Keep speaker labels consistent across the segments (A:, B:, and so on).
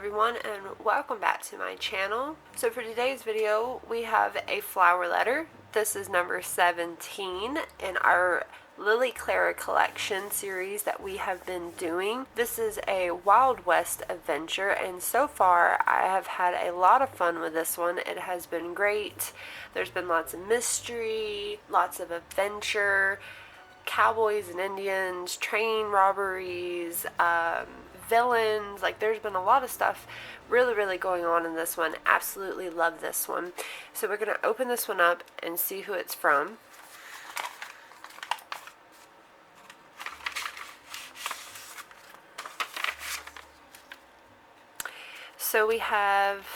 A: everyone, and welcome back to my channel. So for today's video we have a flower letter. This is number 17 in our Lily Clara collection series that we have been doing. This is a Wild West adventure, and so far I have had a lot of fun with this one. It has been great. There's been lots of mystery, lots of adventure, cowboys and Indians, train robberies, villains. Like, there's been a lot of stuff really going on in this one. Absolutely love this one. So we're going to open this one up and see who it's from. So we have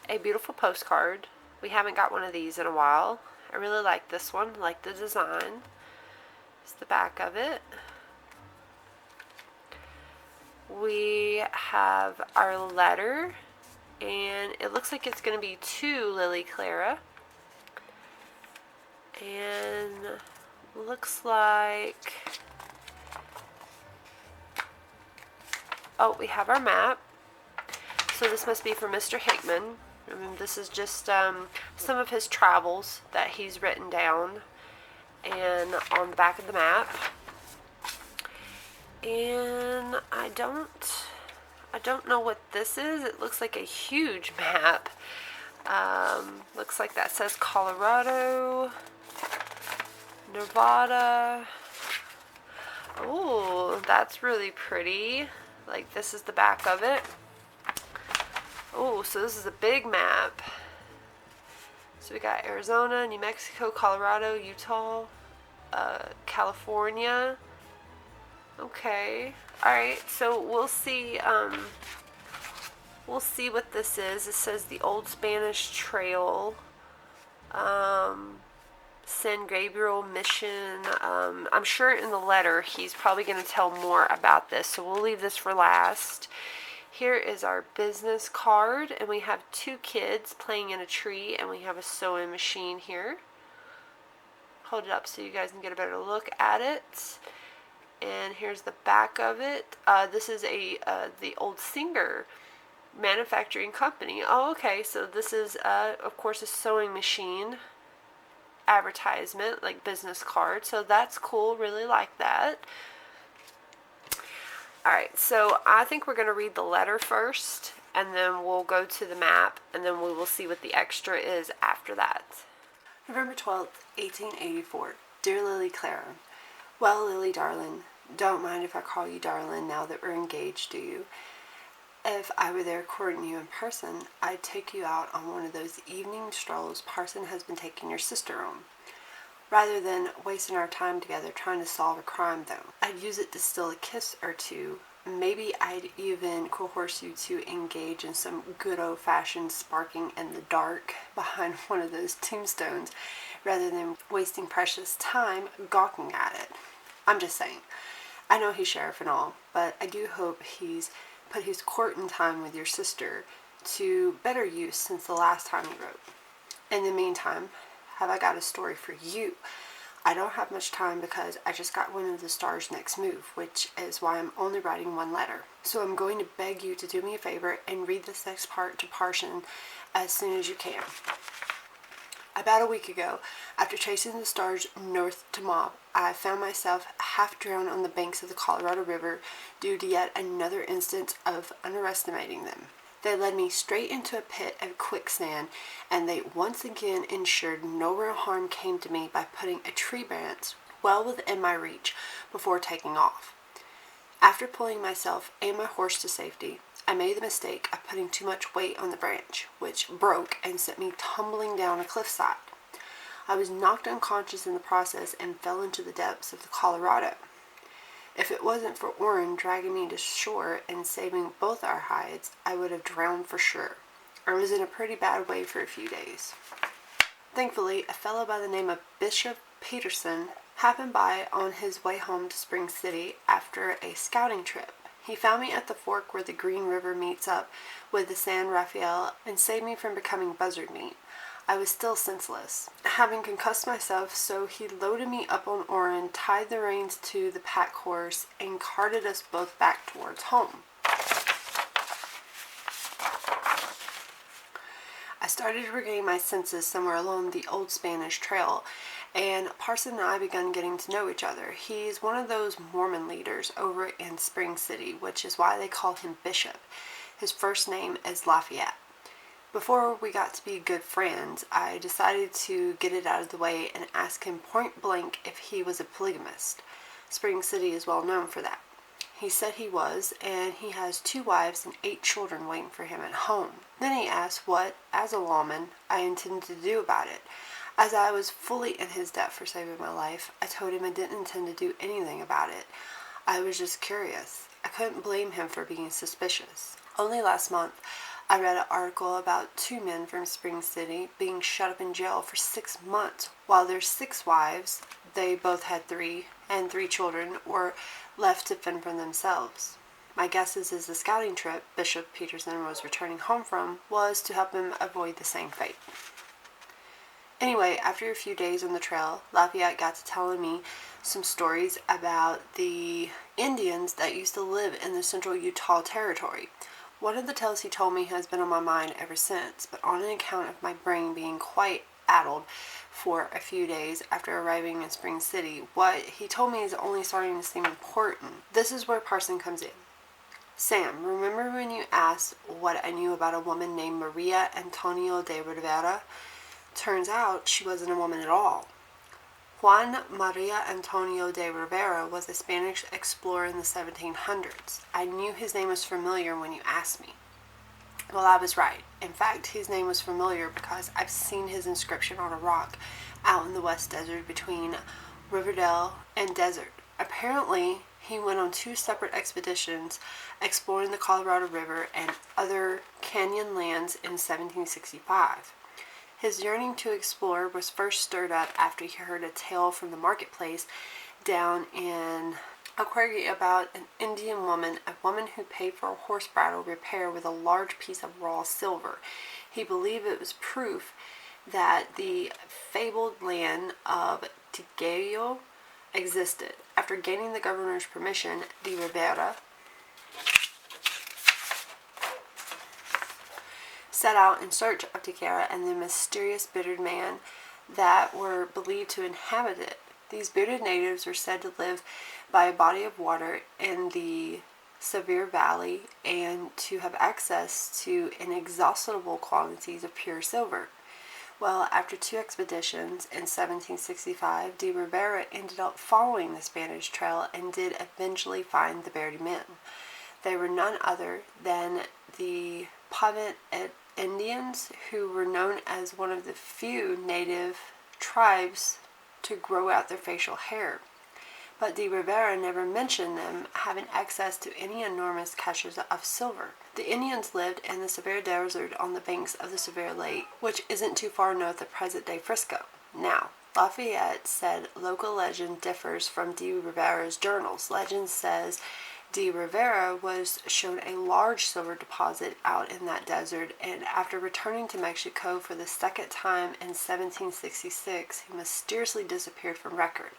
A: a beautiful postcard. We haven't got one of these in a while. I really like this one. I like the design. It's the back of it. We have our letter, and it looks like it's going to be to Lily Clara. And looks like, oh, we have our map. So this must be for Mr. Hickman. I mean, this is just some of his travels that he's written down and on the back of the map. And I don't know what this is. It looks like a huge map. Looks like that says Colorado, Nevada. Oh, that's really pretty. Like, this is the back of it. Oh, so this is a big map. So we got Arizona, New Mexico, Colorado, Utah, California. Okay. Alright, so we'll see what this is. It says the Old Spanish Trail, San Gabriel Mission. I'm sure in the letter he's probably going to tell more about this, so we'll leave this for last. Here is our business card, and we have two kids playing in a tree, and we have a sewing machine here. Hold it up so you guys can get a better look at it. And here's the back of it. This is the Old Singer Manufacturing Company. Oh, okay. So this is, of course, a sewing machine advertisement, like business card. So that's cool. Really like that. Alright, so I think we're going to read the letter first, and then we'll go to the map, and then we will see what the extra is after that. November 12th, 1884. Dear Lily Clara. Well, Lily, darling, don't mind if I call you darling now that we're engaged, do you? If I were there courting you in person, I'd take you out on one of those evening strolls Parson has been taking your sister on. Rather than wasting our time together trying to solve a crime, though, I'd use it to steal a kiss or two. Maybe I'd even coerce you to engage in some good old-fashioned sparking in the dark behind one of those tombstones, rather than wasting precious time gawking at it. I'm just saying. I know he's sheriff and all, but I do hope he's put his courting time with your sister to better use since the last time he wrote. In the meantime, have I got a story for you. I don't have much time because I just got one of the star's next move, which is why I'm only writing one letter. So I'm going to beg you to do me a favor and read this next part to Parson as soon as you can. About a week ago, after chasing the stars north to Mob, I found myself half drowned on the banks of the Colorado River due to yet another instance of underestimating them. They led me straight into a pit of quicksand, and they once again ensured no real harm came to me by putting a tree branch well within my reach before taking off. After pulling myself and my horse to safety, I made the mistake of putting too much weight on the branch, which broke and sent me tumbling down a cliffside. I was knocked unconscious in the process and fell into the depths of the Colorado. If it wasn't for Orrin dragging me to shore and saving both our hides, I would have drowned for sure. I was in a pretty bad way for a few days. Thankfully, a fellow by the name of Bishop Peterson happened by on his way home to Spring City after a scouting trip. He found me at the fork where the Green River meets up with the San Rafael and saved me from becoming buzzard meat. I was still senseless, having concussed myself, so he loaded me up on Orrin, tied the reins to the pack horse, and carted us both back towards home. started regaining my senses somewhere along the old Spanish trail, and Parson and I began getting to know each other. He's one of those Mormon leaders over in Spring City, which is why they call him Bishop. His first name is Lafayette. Before we got to be good friends, I decided to get it out of the way and ask him point blank if he was a polygamist. Spring City is well known for that. He said he was, and he has 2 wives and 8 children waiting for him at home. Then he asked what, as a lawman, I intended to do about it. As I was fully in his debt for saving my life, I told him I didn't intend to do anything about it. I was just curious. I couldn't blame him for being suspicious. Only last month, I read an article about 2 men from Spring City being shut up in jail for 6 months while their 6 wives, they both had 3, and 3 children, were left to fend for themselves. My guess is the scouting trip Bishop Peterson was returning home from was to help him avoid the same fate. Anyway, after a few days on the trail, Lafayette got to telling me some stories about the Indians that used to live in the central Utah territory. One of the tales he told me has been on my mind ever since, but on an account of my brain being quite addled for a few days after arriving in Spring City, what he told me is only starting to seem important. This is where Parson comes in. Sam, remember when you asked what I knew about a woman named Maria Antonio de Rivera? Turns out she wasn't a woman at all. Juan Maria Antonio de Rivera was a Spanish explorer in the 1700s. I knew his name was familiar when you asked me. Well, I was right. In fact, his name was familiar because I've seen his inscription on a rock out in the West Desert between Riverdale and Desert. Apparently, he went on 2 separate expeditions exploring the Colorado River and other canyon lands in 1765. His yearning to explore was first stirred up after he heard a tale from the marketplace down in Aquarry about an Indian woman, a woman who paid for a horse bridle repair with a large piece of raw silver. He believed it was proof that the fabled land of Tigrillo existed. After gaining the governor's permission, de Rivera set out in search of Clara and the mysterious bearded man that were believed to inhabit it. These bearded natives were said to live by a body of water in the Sevier Valley and to have access to inexhaustible quantities of pure silver. Well, after 2 expeditions in 1765, de Rivera ended up following the Spanish trail and did eventually find the bearded men. They were none other than the Pavant Indians, who were known as one of the few native tribes to grow out their facial hair. But de Rivera never mentioned them having access to any enormous caches of silver. The Indians lived in the Sevier Desert on the banks of the Sevier Lake, which isn't too far north of present-day Frisco. Now, Lafayette said local legend differs from de Rivera's journals. Legend says de Rivera was shown a large silver deposit out in that desert, and after returning to Mexico for the second time in 1766, he mysteriously disappeared from record.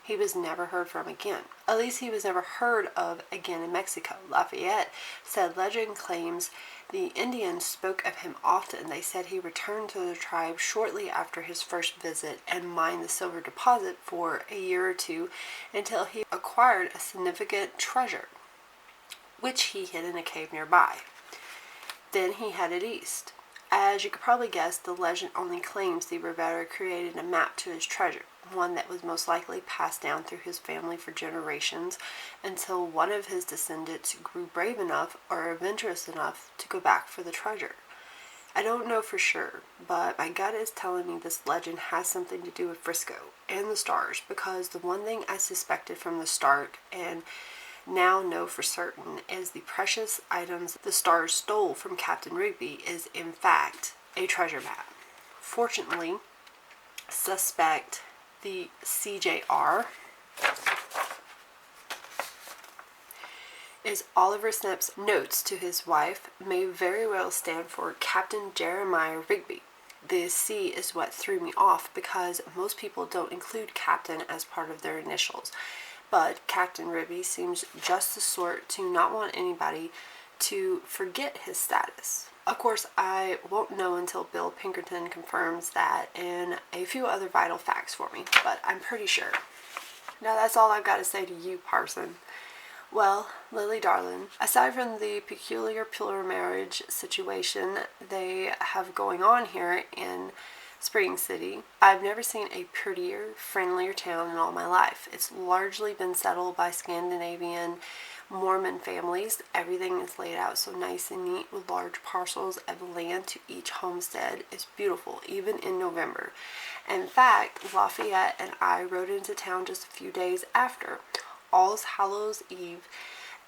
A: He was never heard from again. At least he was never heard of again in Mexico. Lafayette said legend claims the Indians spoke of him often. They said he returned to the tribe shortly after his first visit and mined the silver deposit for a year or 2 until he acquired a significant treasure, which he hid in a cave nearby. Then he headed east. As you could probably guess, the legend only claims de Rivera created a map to his treasure, one that was most likely passed down through his family for generations until one of his descendants grew brave enough or adventurous enough to go back for the treasure. I don't know for sure, but my gut is telling me this legend has something to do with Frisco and the stars, because the one thing I suspected from the start and now know for certain is the precious items the stars stole from Captain Rigby is in fact a treasure map. Fortunately, suspect the CJR is Oliver Snip's notes to his wife may very well stand for Captain Jeremiah Rigby. The C is what threw me off because most people don't include Captain as part of their initials. But Captain Rigby seems just the sort to not want anybody to forget his status. Of course, I won't know until Bill Pinkerton confirms that and a few other vital facts for me, but I'm pretty sure. Now that's all I've got to say to you, Parson. Well, Lily darling, aside from the peculiar plural marriage situation they have going on here in Spring City, I've never seen a prettier, friendlier town in all my life. It's largely been settled by Scandinavian Mormon families. Everything is laid out so nice and neat with large parcels of land to each homestead. It's beautiful, even in November. In fact, Lafayette and I rode into town just a few days after All's Hallows Eve,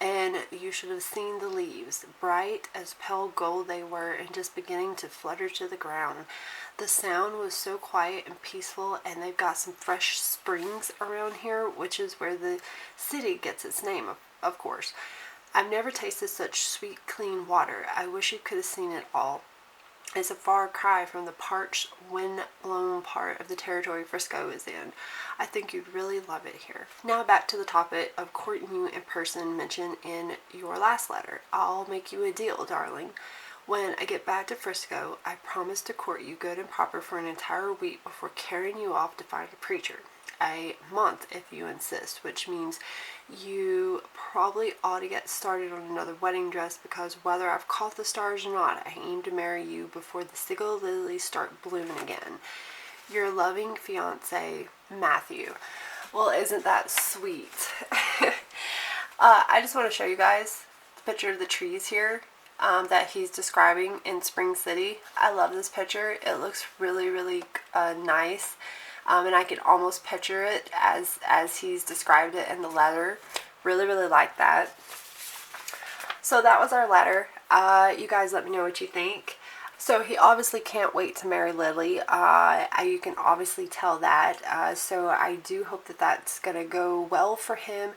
A: and you should have seen the leaves. Bright as pale gold they were and just beginning to flutter to the ground. The sound was so quiet and peaceful, and they've got some fresh springs around here, which is where the city gets its name, of course. I've never tasted such sweet, clean water. I wish you could have seen it all. It's a far cry from the parched, wind-blown part of the territory Frisco is in. I think you'd really love it here. Now back to the topic of courting you in person mentioned in your last letter. I'll make you a deal, darling. When I get back to Frisco, I promise to court you good and proper for an entire week before carrying you off to find a preacher. A month if you insist, which means you probably ought to get started on another wedding dress, because whether I've caught the stars or not, I aim to marry you before the single lilies start blooming again. Your loving fiance, Matthew. Well, isn't that sweet? I just want to show you guys the picture of the trees here that he's describing in Spring City. I love this picture. It looks really, really nice. And I can almost picture it as he's described it in the letter. Really, really like that. So that was our letter. You guys let me know what you think. So he obviously can't wait to marry Lily. You can obviously tell that. So I do hope that that's going to go well for him.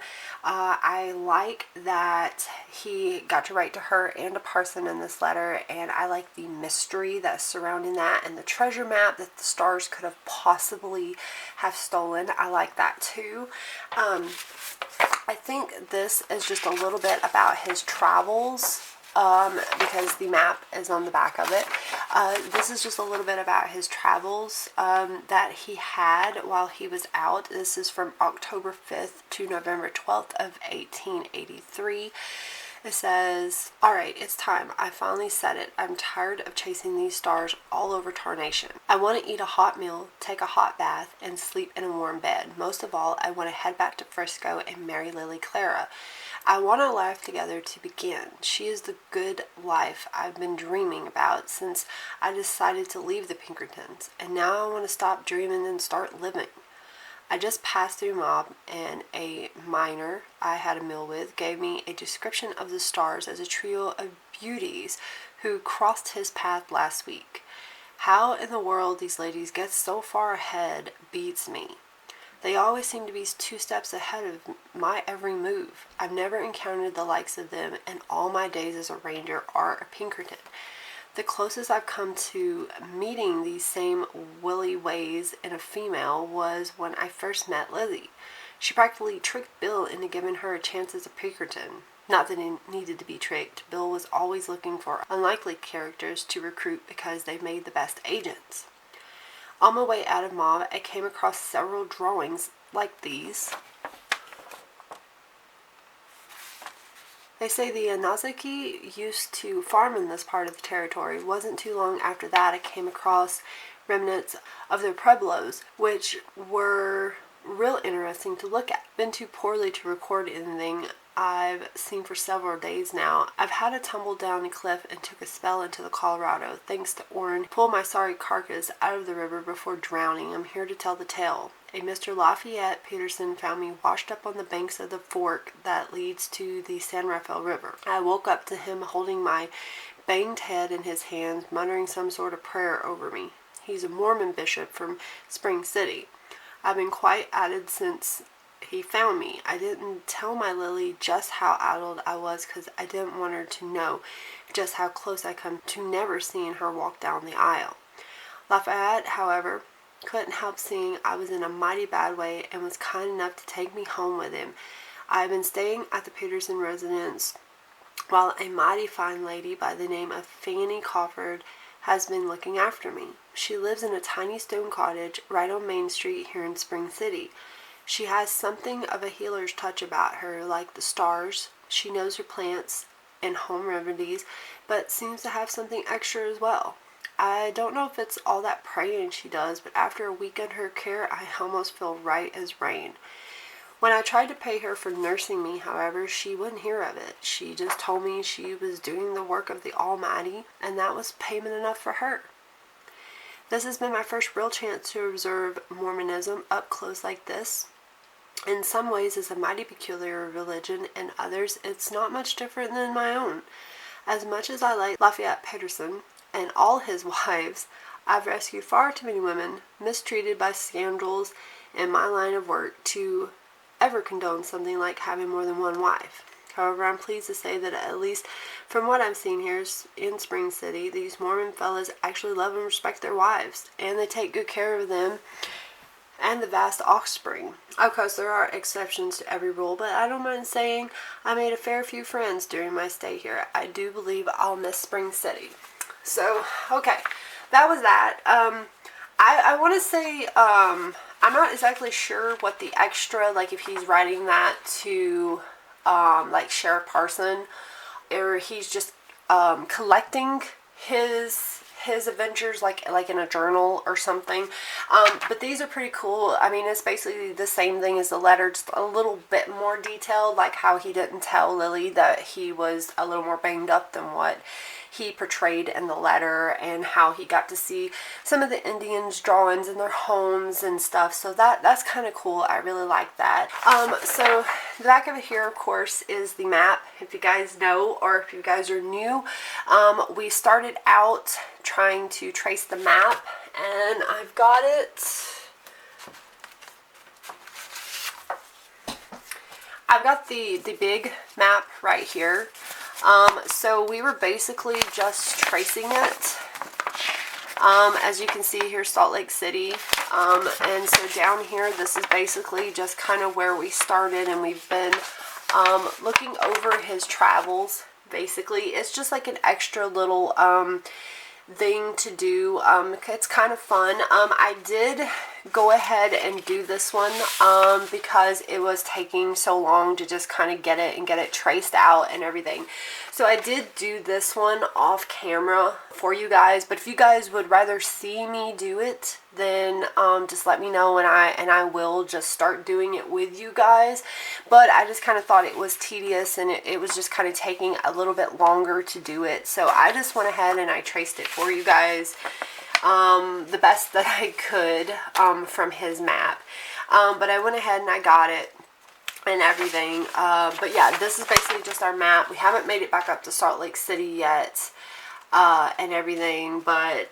A: I like that he got to write to her and to Parson in this letter, and I like the mystery that's surrounding that and the treasure map that the stars could have possibly have stolen. I like that too. I think this is just a little bit about his travels. Because the map is on the back of it. This is just a little bit about his travels that he had while he was out. This is from October 5th to November 12th of 1883. It says, "Alright, it's time. I finally said it. I'm tired of chasing these stars all over tarnation. I want to eat a hot meal, take a hot bath, and sleep in a warm bed. Most of all, I want to head back to Frisco and marry Lily Clara. I want our life together to begin. She is the good life I've been dreaming about since I decided to leave the Pinkertons, and now I want to stop dreaming and start living. I just passed through Mob, and a miner I had a meal with gave me a description of the stars as a trio of beauties who crossed his path last week. How in the world these ladies get so far ahead beats me. They always seem to be 2 steps ahead of my every move. I've never encountered the likes of them in all my days as a ranger or a Pinkerton. The closest I've come to meeting these same willy ways in a female was when I first met Lizzie. She practically tricked Bill into giving her a chance as a Pinkerton. Not that he needed to be tricked. Bill was always looking for unlikely characters to recruit because they made the best agents. On my way out of Mob, I came across several drawings like these. They say the Anazaki used to farm in this part of the territory. It wasn't too long after that I came across remnants of their pueblos, which were real interesting to look at. Been too poorly to record anything I've seen for several days now. I've had to tumble down a cliff and took a spell into the Colorado. Thanks to Orrin, pull my sorry carcass out of the river before drowning. I'm here to tell the tale. A Mr. Lafayette Peterson found me washed up on the banks of the fork that leads to the San Rafael River. I woke up to him holding my banged head in his hands, muttering some sort of prayer over me. He's a Mormon bishop from Spring City. I've been quite addled since he found me. I didn't tell my Lily just how addled I was because I didn't want her to know just how close I come to never seeing her walk down the aisle. Lafayette, however, couldn't help seeing I was in a mighty bad way and was kind enough to take me home with him. I've been staying at the Peterson residence while a mighty fine lady by the name of Fanny Crawford has been looking after me. She lives in a tiny stone cottage right on Main Street here in Spring City. She has something of a healer's touch about her, like the stars. She knows her plants and home remedies, but seems to have something extra as well. I don't know if it's all that praying she does, but after a week under her care, I almost feel right as rain. When I tried to pay her for nursing me, however, she wouldn't hear of it. She just told me she was doing the work of the Almighty, and that was payment enough for her. This has been my first real chance to observe Mormonism up close like this. In some ways, it's a mighty peculiar religion, and others, it's not much different than my own. As much as I like Lafayette Patterson and all his wives, I've rescued far too many women, mistreated by scoundrels in my line of work, to ever condone something like having more than one wife. However, I'm pleased to say that at least from what I'm seeing here in Spring City, these Mormon fellas actually love and respect their wives, and they take good care of them and the vast offspring. Of course, there are exceptions to every rule, but I don't mind saying I made a fair few friends during my stay here. I do believe I'll miss Spring City. So, okay, that was that. I want to say, I'm not exactly sure what the extra, like if he's writing that to, like Sheriff Parson, or he's just, collecting his adventures like in a journal or something. But these are pretty cool. I mean, it's basically the same thing as the letter, just a little bit more detailed, like how he didn't tell Lily that he was a little more banged up than what he portrayed in the letter, and how he got to see some of the Indians' drawings in their homes and stuff. So that's kind of cool. I really like that. So the back of it here, of course, is the map. If you guys know, or if you guys are new, we started out trying to trace the map, and I've got it. I've got the big map right here. So we were basically just tracing it. As you can see here, Salt Lake City. And so down here, this is basically just kind of where we started, and we've been looking over his travels. Basically, it's just like an extra little thing to do. It's kind of fun. I did go ahead and do this one because it was taking so long to just kind of get it traced out and everything. So I did do this one off camera for you guys, but if you guys would rather see me do it, then just let me know, and I will just start doing it with you guys. But I just kind of thought it was tedious, and it was just kind of taking a little bit longer to do it. So I just went ahead and I traced it for you guys the best that I could from his map. But I went ahead and I got it and everything. But yeah, this is basically just our map. We haven't made it back up to Salt Lake City yet and everything. But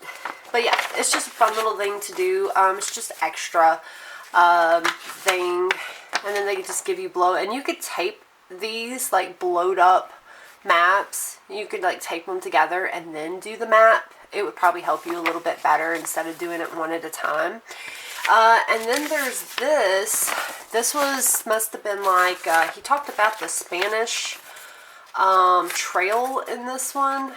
A: yeah, it's just a fun little thing to do. It's just extra thing. And then they just give you and you could tape these like blowed up maps. You could like tape them together and then do the map. It would probably help you a little bit better instead of doing it one at a time. And then there's this. This must have been like, he talked about the Spanish trail in this one.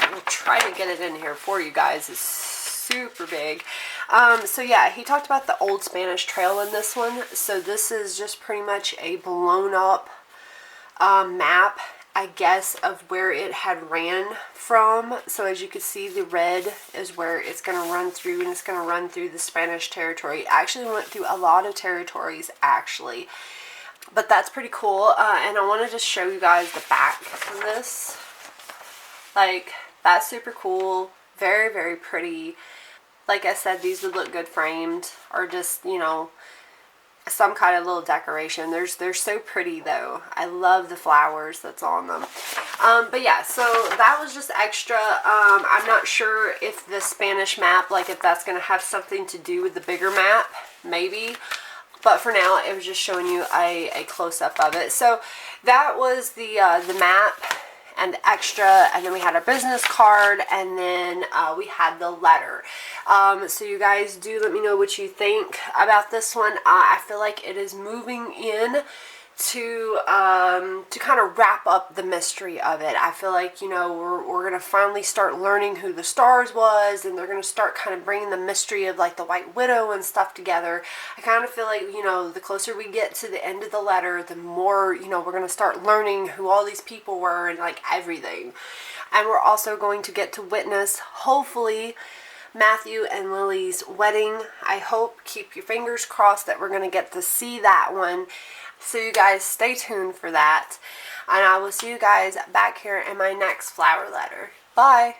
A: I'll try to get it in here for you guys. It's super big. So yeah, he talked about the old Spanish trail in this one. So this is just pretty much a blown up map, I guess, of where it had ran from. So as you can see, the red is where it's going to run through, and it's going to run through the Spanish territory. It actually went through a lot of territories, actually. But that's pretty cool. And I want to just show you guys the back of this. Like, that's super cool. Very, very pretty. Like I said, these would look good framed, or just, you know, some kind of little decoration. They're so pretty though. I love the flowers that's on them. But yeah, so that was just extra. I'm not sure if the Spanish map, like if that's going to have something to do with the bigger map, maybe. But for now, it was just showing you a close-up of it. So that was the map and the extra, and then we had a business card, and then we had the letter. So you guys do let me know what you think about this one. I feel like it is moving in to kind of wrap up the mystery of it. I feel like, you know, we're going to finally start learning who the Stars was, and they're going to start kind of bringing the mystery of like the White Widow and stuff together. I kind of feel like, you know, the closer we get to the end of the letter, the more, you know, we're going to start learning who all these people were and like everything. And we're also going to get to witness, hopefully, Matthew and Lily's wedding. I hope, keep your fingers crossed that we're going to get to see that one. So you guys stay tuned for that. And I will see you guys back here in my next flower letter. Bye.